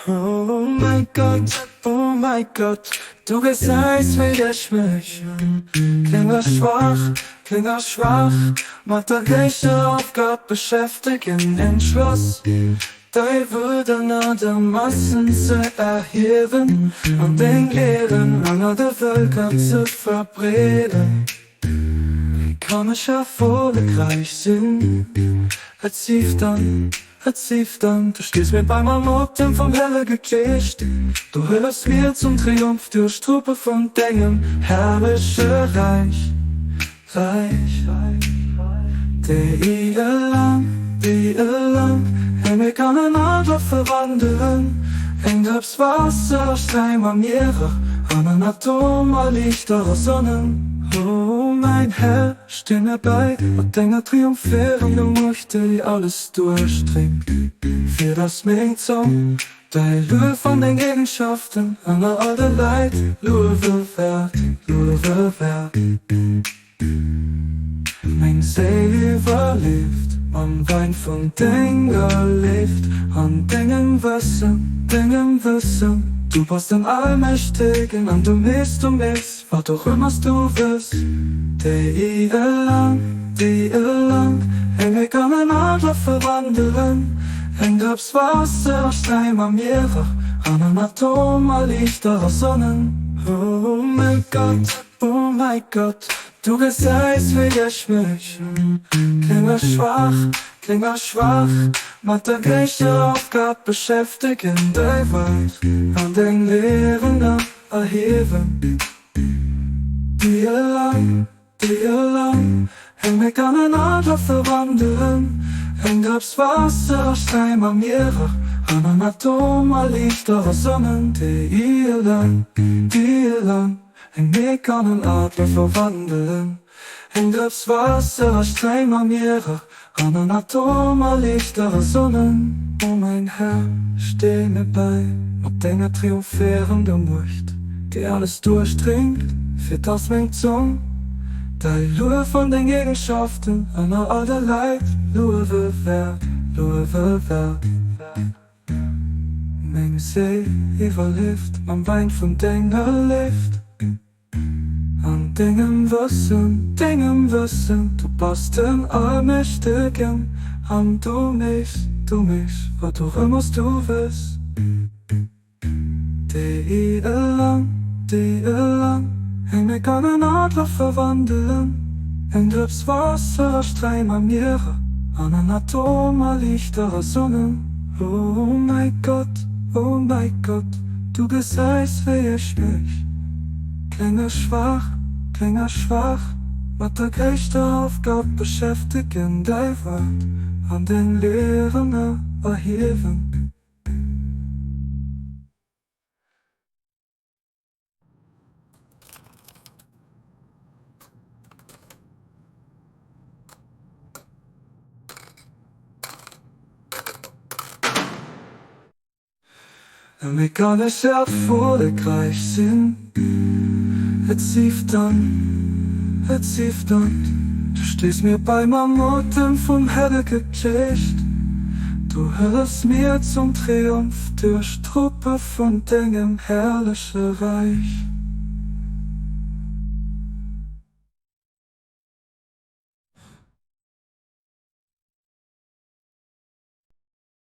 Oh mein Gott, du gesagt, wie ich mich klinge schwach, materielle Aufgabe beschäftigen, Entschluss, dein Würden an der Massen zu erheben und den Lehren aller der Völker zu verbreden. Wie kann ich erfolgreich sein? Erzählt dann, du stehst mir bei meinem Motto vom helle Geschichte. Du hörst mir zum Triumph durch Truppe von Dingen, herrliche Reich. Die Irland, en ik kan een ander verwandelen. En das Wasser streim am Meere, an een Atom al lichtere Sonnen. Oh mein Herr, steh mir bei und deiner triumphierende Möchte, die alles durchdringt. Für das Mengzong, dein Lühe von den Gegenschaften, an der alte Leid, Lüwe wert. Mein Saver lebt, am Wein von Dinger lebt, an Dingen Wissen. Du bist den Allmächtigen und du misst, was auch immer du wirst. Die Irland, ich kann ein Adler verwandeln. Hängt aufs Wasser, Stein am Meere, an einem Atom, all lichtere Sonnen. Oh mein Gott, du gesagt, wie ich mich klinge schwach, mit der gleichen Aufgabe beschäftigen, die Welt an den Lehren erheben. Die Irland, ich kann ein Adler verwandeln, hängt aufs Wasser, Stein am Meere, an einem Atom, all lichtere Sonnen. Die Irland, ich kann ein Adler verwandeln, hängt aufs Wasser, Stein am Meere, an einem Atom, all lichtere Sonnen. Oh mein Herr, steh mir bei, ob deiner triumphierende Macht, die alles durchdringt, für das mein Zung. Die Lühe von den Gegenschaften, an der alte Leid, Lüwe wert. Mein See überlebt, mein Wein von Dinger lebt. An Dingen Wissen, du bist den Allmächtigen, und du mich, was du immer du willst. Die Irland, ich kann ein Adler verwandeln, hängt aufs Wasser, Streim am Meere, an einem Atom, all lichtere Sonnen. Oh mein Gott, du gesagt, wie ich mich klinge schwach, mit der gleichen Aufgabe beschäftigen, die Welt an den Lehren erheben. Ich kann nicht erfolgreich sein. Erzählt dann, du stehst mir bei meinem Motto vom helle Geschichte. Du hörst mir zum Triumph durch Truppe von Dingen, herrliche Reich.